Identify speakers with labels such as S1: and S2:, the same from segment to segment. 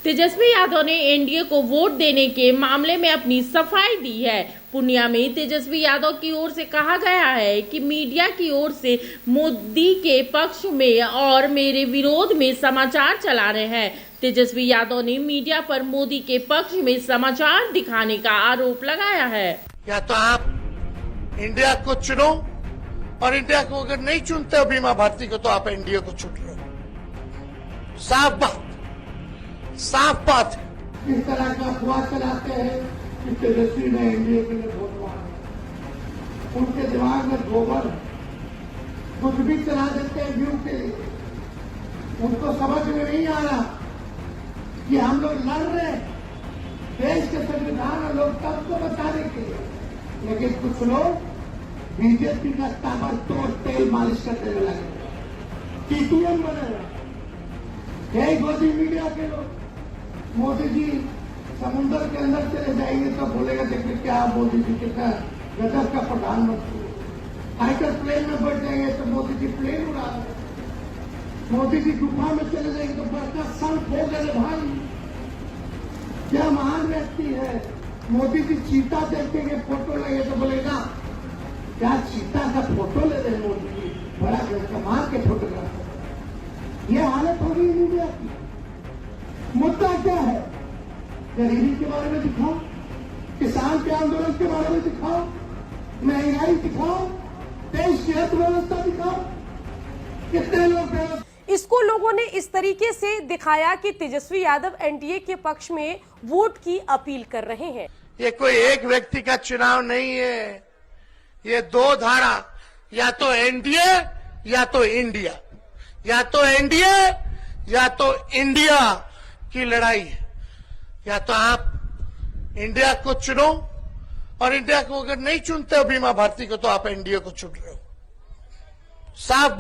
S1: तेजस्वी यादव ने एनडीए को वोट देने के मामले में अपनी सफाई दी है। पूर्णिया में तेजस्वी यादव की ओर से कहा गया है कि मीडिया की ओर से मोदी के पक्ष में और मेरे विरोध में समाचार चला रहे हैं। तेजस्वी यादव ने मीडिया पर मोदी के पक्ष में समाचार दिखाने का आरोप लगाया है।
S2: या तो आप इंडिया को चुनो और इंडिया को अगर नहीं चुनते हो बीमा भारती को तो आप एनडीए को चुन रहे हो। साफ बात है।
S3: इस तरह का अफवाह चलाते हैं कि तेजस्वी ने एनडीए के लिए वोट मांगा, उनके दिमाग में गोबर कुछ भी चला देते हैं व्यू के लिए। उनको समझ में नहीं आ रहा कि हम लोग लड़ रहे हैं देश के संविधान और लोकतंत्र को बचाने के लिए, लेकिन कुछ लोग बीजेपी का ताबड़तोड़ तेल मालिश करने में लगे, टीटीएम बने हुए। यही गोदी मीडिया के लोग मोदी जी समुद्र के अंदर चले जाएंगे तो बोलेगा देखिए क्या मोदी जी कितना गजब का प्रधानमंत्री। फाइटर प्लेन में बैठ जाएंगे तो मोदी जी प्लेन उड़ा रहे, मोदी जी गुफा में चले जाएंगे तो बड़का संत हो गए भाई, क्या महान व्यक्ति है। मोदी जी चीता देखेंगे फोटो लगे तो बोलेगा क्या चीता का फोटो ले रहे मोदी जी, बड़ा कमाल के फोटोग्राफर। ये हालत हो गई मीडिया की। मुद्दा क्या है? गरीबी के बारे में दिखाओ, किसान के आंदोलन के बारे में दिखाओ, महंगाई दिखाओ, देश की अर्थव्यवस्था दिखाओ, कितने लोग।
S4: इसको लोगों ने इस तरीके से दिखाया कि तेजस्वी यादव एनडीए के पक्ष में वोट की अपील कर रहे हैं।
S2: ये कोई एक व्यक्ति का चुनाव नहीं है, ये दो धारा, या तो एनडीए या तो इंडिया, या तो एनडीए या तो इंडिया की लड़ाई है। या तो आप इंडिया को चुनो और इंडिया को अगर नहीं चुनते हो बीमा भारती को तो आप एनडीए को चुन रहे हो। साफ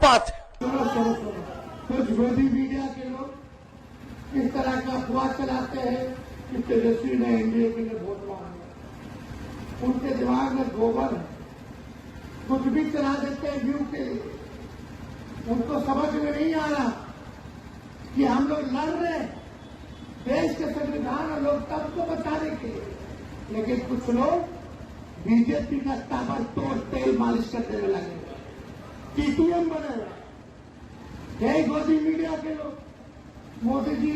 S2: बात है।
S3: कुछ गोदी मीडिया के लोग इस तरह का अफवाह चलाते हैं कि तेजस्वी ने एनडीए के लिए वोट मांगा, उनके दिमाग में गोबर कुछ भी चला देते हैं व्यू के लिए। उनको समझ में नहीं आ रहा कि हम लोग लड़ रहे हैं देश के संविधान और लोकतंत्र को बचाने के लिए, लेकिन कुछ लोग बीजेपी का ताबड़तोड़ तेल मालिश करने में लगे, टीटीएम बने हुए। यही गोदी मीडिया के लोग मोदी जी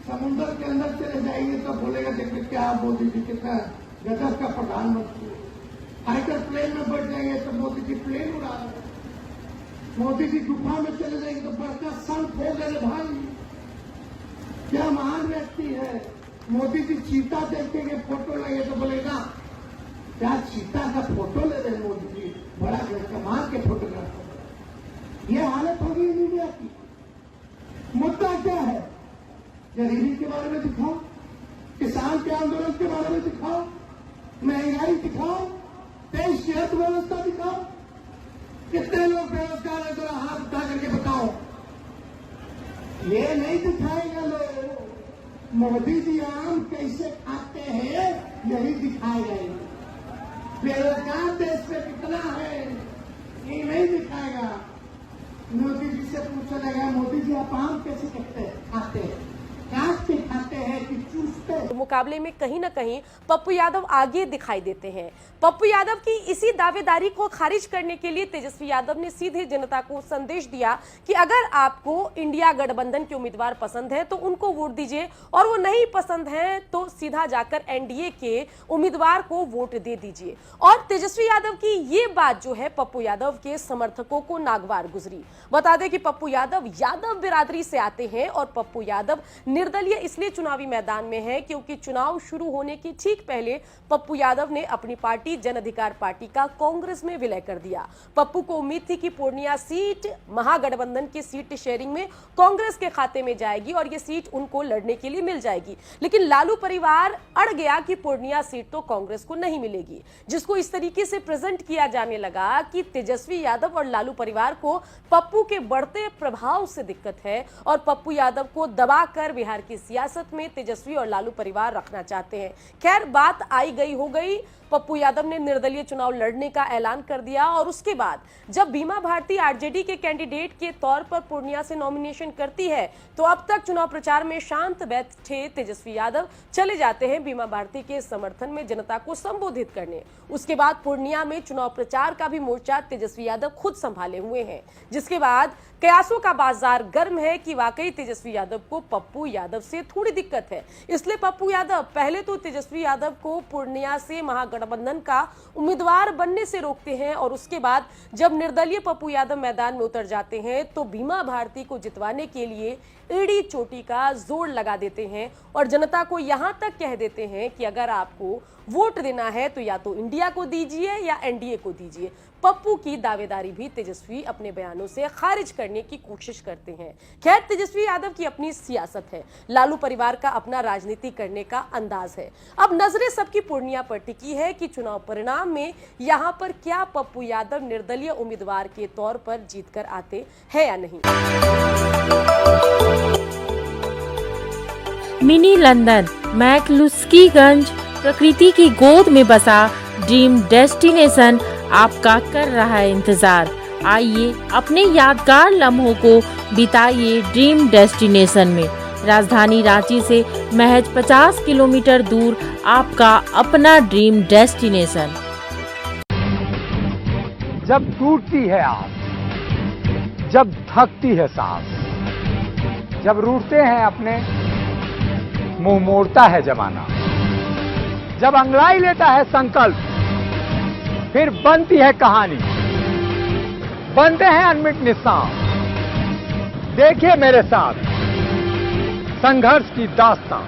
S3: समुद्र के अंदर चले जाएंगे तो बोलेगा देखिए क्या मोदी जी कितना गजब का प्रधानमंत्री। फाइटर प्लेन में बैठ जाएंगे तो मोदी जी प्लेन उड़ा रहे, मोदी जी गुफा में चले जाएंगे तो बड़का संत हो गए भाई, क्या महान व्यक्ति है। मोदी जी चीता देखेंगे फोटो लगे तो बोलेगा क्या चीता का फोटो ले रहे मोदी जी, बड़ा कमाल के फोटोग्राफर। ये हालत हो गई मीडिया की। मुद्दा क्या है? गरीबी के बारे में दिखाओ, किसान के आंदोलन के बारे में दिखाओ, महंगाई दिखाओ, देश की अर्थव्यवस्था दिखाओ, कितने लोग बेरोजगार हैं जरा हाथ उठा करके बताओ। ये नहीं दिखाएगा लोग। मोदी जी आम कैसे खाते हैं यही दिखाएगा। बेरोजगार देश में कितना है ये नहीं दिखाएगा। मोदी जी से पूछा जाएगा मोदी जी आप आम कैसे खाते हैं, काट के खाते हैं कि चूसते हैं।
S4: मुकाबले में कहीं ना कहीं पप्पू यादव आगे दिखाई देते हैं। पप्पू यादव की इसी दावेदारी को खारिज करने के लिए तेजस्वी यादव ने सीधे जनता को संदेश दिया कि अगर आपको इंडिया गठबंधन के उम्मीदवार पसंद है तो उनको वोट दीजिए, और वो नहीं पसंद है तो सीधा जाकर एनडीए के उम्मीदवार को वोट दे दीजिए। और तेजस्वी यादव की ये बात जो है पप्पू यादव के समर्थकों को नागवार गुजरी। बता दें कि पप्पू यादव यादव बिरादरी से आते हैं और पप्पू यादव निर्दलीय इसलिए चुनावी मैदान में है क्योंकि चुनाव शुरू होने की ठीक पहले पप्पू यादव ने अपनी पार्टी जन अधिकार पार्टी का कांग्रेस में विलय कर दिया। पप्पू को उम्मीद थी कि पूर्णिया सीट महागठबंधन की सीट शेयरिंग में कांग्रेस के खाते में जाएगी और यह सीट उनको लड़ने के लिए मिल जाएगी, लेकिन लालू परिवार अड़ गया कि पूर्णिया सीट तो कांग्रेस को नहीं मिलेगी, जिसको इस तरीके से प्रेजेंट किया जाने लगा कि तेजस्वी यादव और लालू परिवार को पप्पू के बढ़ते प्रभाव से दिक्कत है और पप्पू यादव को दबाकर बिहार की सियासत में तेजस्वी और लालू परिवार परिवार रखना चाहते हैं। खैर, बात आई गई हो गई। पप्पू यादव ने निर्दलीय चुनाव लड़ने का ऐलान कर दिया और उसके बाद जब बीमा भारती आरजेडी के कैंडिडेट के तौर पर पूर्णिया से नॉमिनेशन करती है तो अब तक चुनाव प्रचार में शांत बैठे तेजस्वी यादव चले जाते हैं बीमा भारती के समर्थन में जनता को संबोधित करने। उसके बाद पूर्णिया में चुनाव प्रचार का भी मोर्चा तेजस्वी यादव खुद संभाले हुए हैं, जिसके बाद कयासों का बाजार गर्म है कि वाकई तेजस्वी यादव को पप्पू यादव से थोड़ी दिक्कत है। इसलिए पप्पू यादव पहले तो तेजस्वी यादव को पूर्णिया से महागठबंधन का उम्मीदवार बनने से रोकते हैं और उसके बाद जब निर्दलीय पप्पू यादव मैदान में उतर जाते हैं तो बीमा भारती को जितवाने के लिए एड़ी चोटी का जोर लगा देते हैं और जनता को यहां तक कह देते हैं कि अगर आपको वोट देना है तो या तो इंडिया को दीजिए या एनडीए को दीजिए। पप्पू की दावेदारी भी तेजस्वी अपने बयानों से खारिज करने की कोशिश करते हैं। खैर, तेजस्वी यादव की अपनी सियासत है, लालू परिवार का अपना राजनीति करने का अंदाज है। अब नजरें सबकी पूर्णिया पर टिकी है कि चुनाव परिणाम में यहां पर क्या पप्पू यादव निर्दलीय उम्मीदवार के तौर पर जीत कर आते हैं या नहीं।
S1: मिनी लंदन, मैक्लुस्कीगंज, प्रकृति की गोद में बसा ड्रीम डेस्टिनेशन आपका कर रहा है इंतजार। आइए अपने यादगार लम्हों को बिताइए ड्रीम डेस्टिनेशन में। राजधानी रांची से महज 50 किलोमीटर दूर आपका अपना ड्रीम डेस्टिनेशन।
S5: जब टूटती है आस, जब थकती है सांस, जब रूठते हैं अपने, मुंह मोड़ता है जमाना, जब अंगड़ाई लेता है संकल्प, फिर बनती है कहानी, बनते हैं अनमिट निशान। देखिए मेरे साथ संघर्ष की दास्तां।